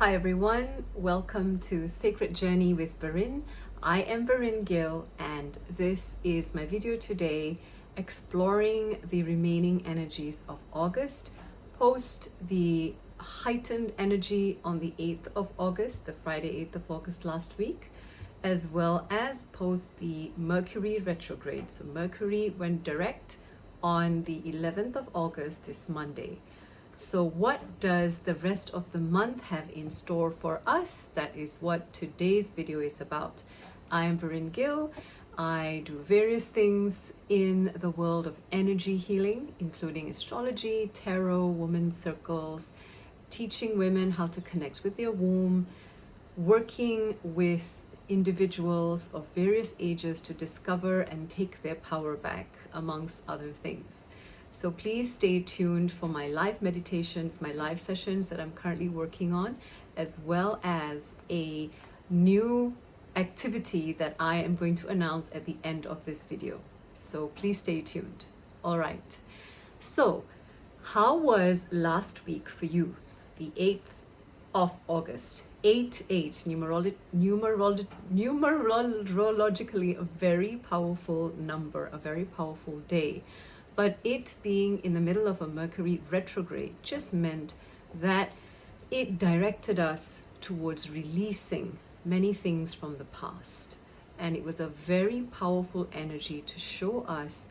Hi everyone, welcome to Sacred Journey with Varin. I am Varin Gill and this is my video today exploring the remaining energies of August post the heightened energy on the 8th of August, the Friday 8th of August last week, as well as post the Mercury retrograde. So Mercury went direct on the 11th of August, this Monday. So what does the rest of the month have in store for us? That is what today's video is about. I am Varin Gill. I do various things in the world of energy healing, including astrology, tarot, women's circles, teaching women how to connect with their womb, working with individuals of various ages to discover and take their power back, amongst other things. So please stay tuned for my live meditations, my live sessions that I'm currently working on, as well as a new activity that I am going to announce at the end of this video. So please stay tuned. All right. So how was last week for you? The 8th of August. 8-8, numerologically a very powerful number, a very powerful day. But it being in the middle of a Mercury retrograde just meant that it directed us towards releasing many things from the past. And it was a very powerful energy to show us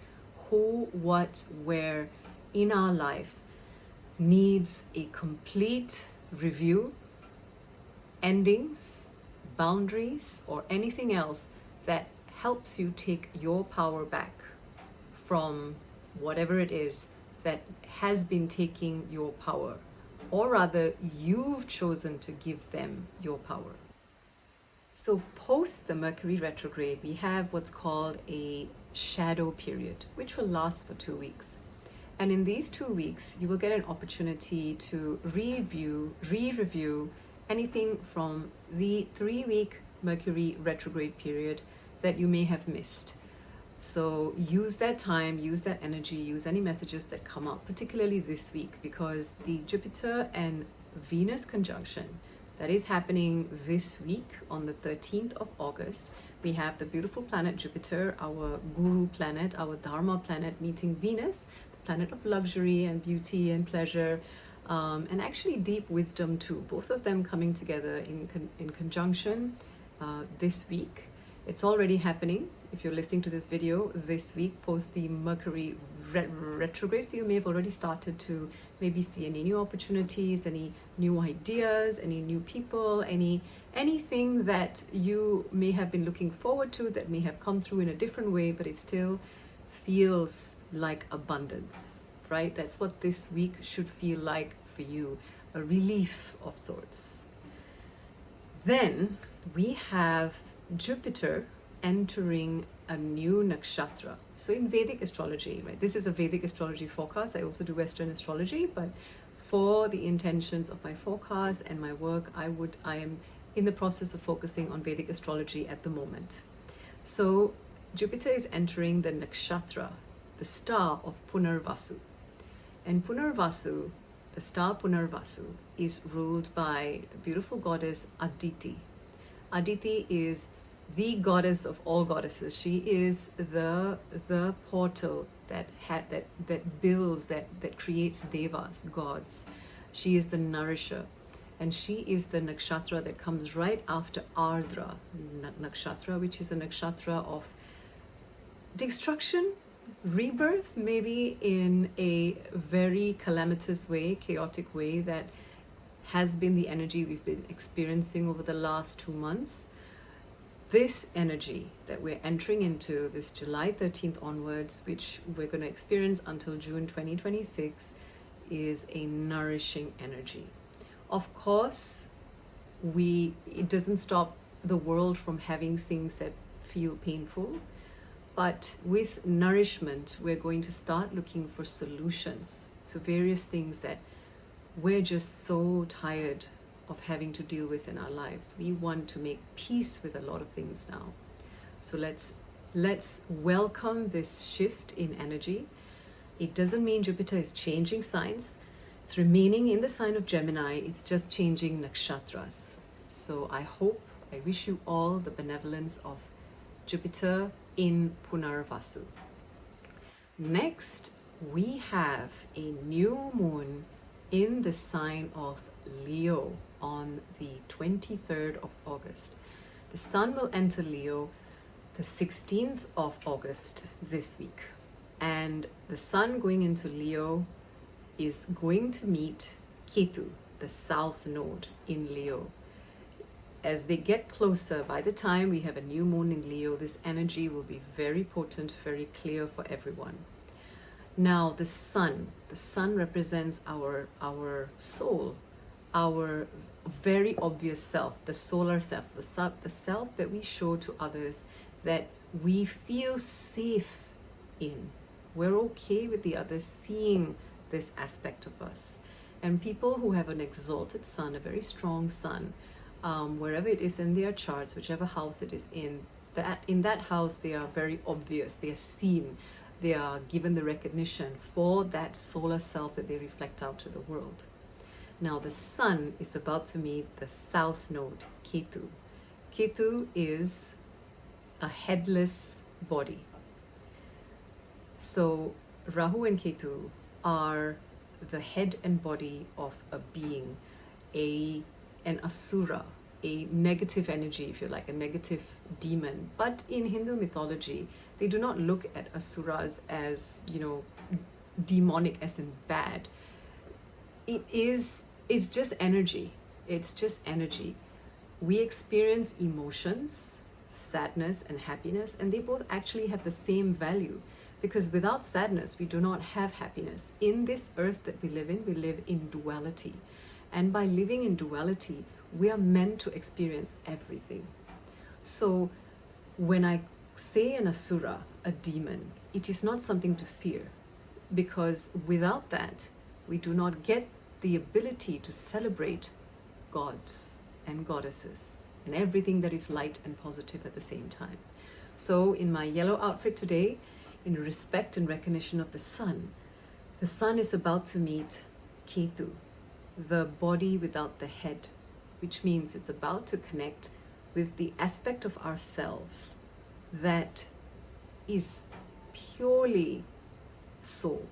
who, what, where in our life needs a complete review, endings, boundaries, or anything else that helps you take your power back from whatever it is that has been taking your power, or rather you've chosen to give them your power. So post the Mercury retrograde, we have what's called a shadow period, which will last for 2 weeks. And in these 2 weeks, you will get an opportunity to re-review anything from the 3-week Mercury retrograde period that you may have missed. So use that time, use that energy, use any messages that come up, particularly this week, because the Jupiter and Venus conjunction that is happening this week on the 13th of August, we have the beautiful planet Jupiter, our guru planet, our Dharma planet, meeting Venus, the planet of luxury and beauty and pleasure, and actually deep wisdom too. Both of them coming together in conjunction this week. It's already happening. If you're listening to this video this week, post the Mercury retrograde, so you may have already started to maybe see any new opportunities, any new ideas, any new people, anything that you may have been looking forward to that may have come through in a different way, but it still feels like abundance, right? That's what this week should feel like for you, a relief of sorts. Then we have Jupiter entering a new nakshatra. So in Vedic astrology, right, this is a Vedic astrology forecast. I also do Western astrology, but for the intentions of my forecast and my work, I am in the process of focusing on Vedic astrology at the moment. So Jupiter is entering the nakshatra, the star of Punarvasu. And Punarvasu, the star Punarvasu, is ruled by the beautiful goddess Aditi. Aditi is the goddess of all goddesses. She is the portal that builds, that creates devas, gods. She is the nourisher, and she is the nakshatra that comes right after Ardra nakshatra, which is a nakshatra of destruction, rebirth, maybe in a very calamitous way, chaotic way, that has been the energy we've been experiencing over the last 2 months. This energy that we're entering into this July 13th onwards, which we're going to experience until June 2026, is a nourishing energy. Of course, it doesn't stop the world from having things that feel painful, but with nourishment, we're going to start looking for solutions to various things that we're just so tired of having to deal with in our lives. We want to make peace with a lot of things now. So let's welcome this shift in energy. It doesn't mean Jupiter is changing signs. It's remaining in the sign of Gemini. It's just changing nakshatras. So I wish you all the benevolence of Jupiter in Punarvasu. Next, we have a new moon in the sign of Leo on the 23rd of August. The sun will enter Leo the 16th of August this week. And the sun going into Leo is going to meet Ketu, the south node in Leo. As they get closer, by the time we have a new moon in Leo, this energy will be very potent, very clear for everyone. Now, the sun represents our soul, our very obvious self, the solar self, the self that we show to others that we feel safe in. We're okay with the others seeing this aspect of us. And people who have an exalted sun, a very strong sun, wherever it is in their charts, whichever house it is in that house they are very obvious, they are seen, they are given the recognition for that solar self that they reflect out to the world. Now the sun is about to meet the south node, Ketu. Ketu is a headless body. So Rahu and Ketu are the head and body of a being, an asura, a negative energy, if you like, a negative demon. But in Hindu mythology, they do not look at asuras as, demonic as in bad. It's just energy. It's just energy. We experience emotions, sadness and happiness, and they both actually have the same value. Because without sadness, we do not have happiness. In this earth that we live in duality. And by living in duality, we are meant to experience everything. So when I say an asura, a demon, it is not something to fear. Because without that, we do not get the ability to celebrate gods and goddesses and everything that is light and positive at the same time. So in my yellow outfit today, in respect and recognition of the sun is about to meet Ketu, the body without the head, which means it's about to connect with the aspect of ourselves that is purely soul.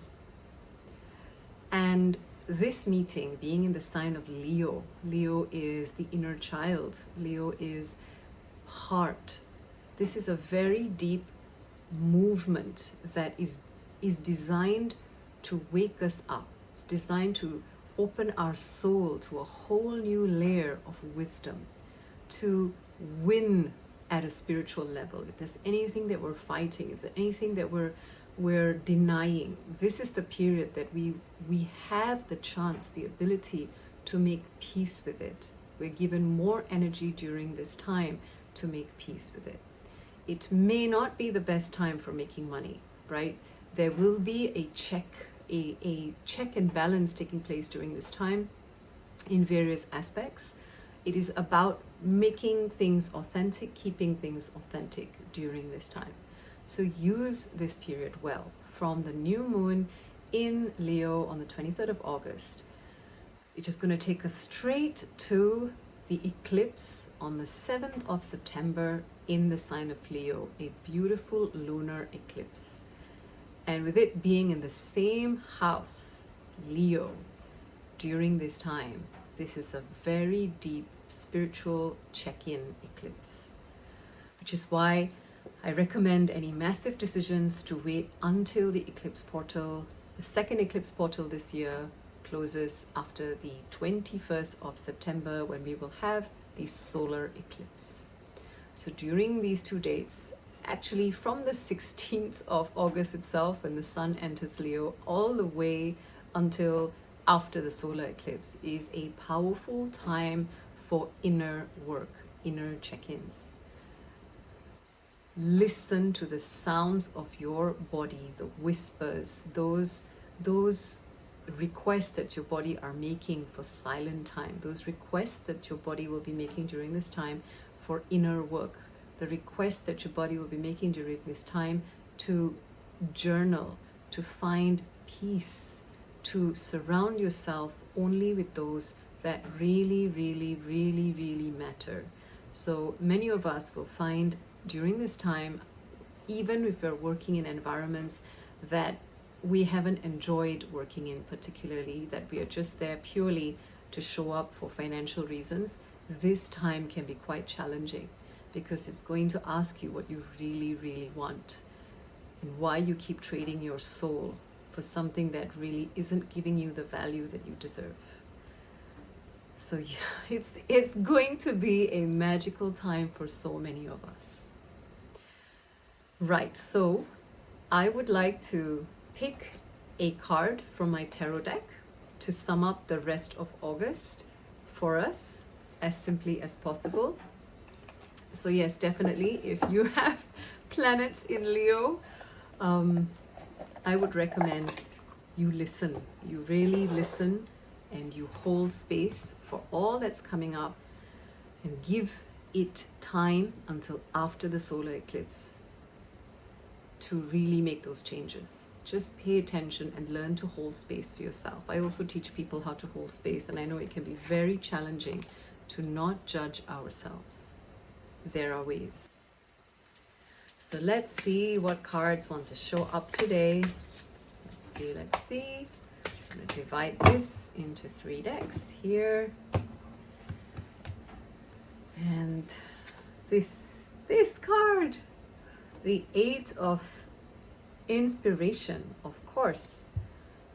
And this meeting being in the sign of Leo, Leo is the inner child, Leo is heart. This is a very deep movement that is designed to wake us up. It's designed to open our soul to a whole new layer of wisdom, to win at a spiritual level. If there's anything that we're fighting, is there anything that we're denying, this is the period that we have the chance, the ability to make peace with it. We're given more energy during this time to make peace with it. It may not be the best time for making money, right? There will be a check and balance taking place during this time in various aspects. It is about making things authentic, keeping things authentic during this time. So use this period well. From the new moon in Leo on the 23rd of August, it's just going to take us straight to the eclipse on the 7th of September in the sign of Leo, a beautiful lunar eclipse. And with it being in the same house, Leo, during this time, this is a very deep spiritual check-in eclipse, which is why I recommend any massive decisions to wait until the eclipse portal. The second eclipse portal this year closes after the 21st of September, when we will have the solar eclipse. So during these two dates, actually from the 16th of August itself, when the sun enters Leo, all the way until after the solar eclipse, is a powerful time for inner work, inner check-ins. Listen to the sounds of your body, the whispers, those requests that your body are making for silent time, those requests that your body will be making during this time for inner work, the requests that your body will be making during this time to journal, to find peace, to surround yourself only with those that really, really, really, really matter. So many of us will find during this time, even if we're working in environments that we haven't enjoyed working in particularly, that we are just there purely to show up for financial reasons, this time can be quite challenging because it's going to ask you what you really, really want and why you keep trading your soul for something that really isn't giving you the value that you deserve. So yeah, it's going to be a magical time for so many of us. Right, so I would like to pick a card from my tarot deck to sum up the rest of August for us as simply as possible. So yes, definitely, if you have planets in Leo, I would recommend you listen. You really listen and you hold space for all that's coming up and give it time until after the solar eclipse to really make those changes. Just pay attention and learn to hold space for yourself. I also teach people how to hold space, and I know it can be very challenging to not judge ourselves. There are ways. So let's see what cards want to show up today. Let's see. I'm going to divide this into 3 decks here. And this card, the 8 of Inspiration, of course.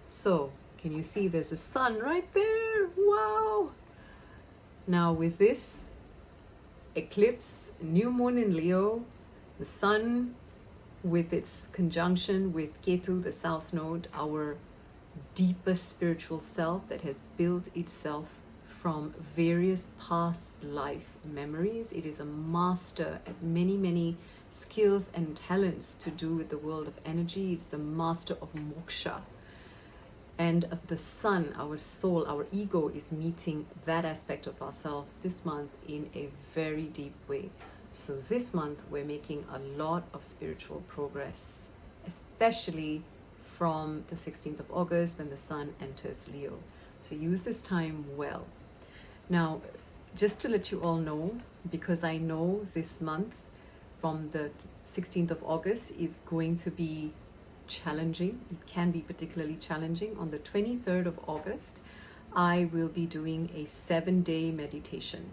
So, can you see there's a sun right there? Wow! Now with this eclipse, new moon in Leo, the sun with its conjunction with Ketu, the south node, our deepest spiritual self that has built itself from various past life memories. It is a master at many, many skills and talents to do with the world of energy. It's the master of moksha. And of the sun, our soul, our ego is meeting that aspect of ourselves this month in a very deep way. So this month we're making a lot of spiritual progress, especially from the 16th of August when the sun enters Leo. So use this time well. Now, just to let you all know, because I know this month from the 16th of August is going to be challenging. It can be particularly challenging. On the 23rd of August, I will be doing a 7-day meditation.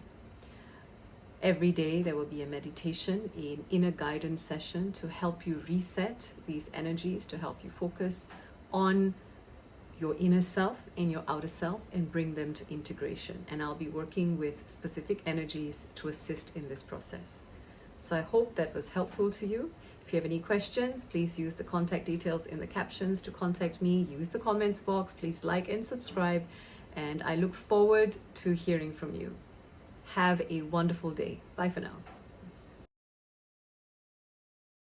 Every day there will be a meditation, an inner guidance session to help you reset these energies, to help you focus on your inner self and your outer self and bring them to integration. And I'll be working with specific energies to assist in this process. So I hope that was helpful to you. If you have any questions, please use the contact details in the captions to contact me. Use the comments box. Please like and subscribe. And I look forward to hearing from you. Have a wonderful day. Bye for now.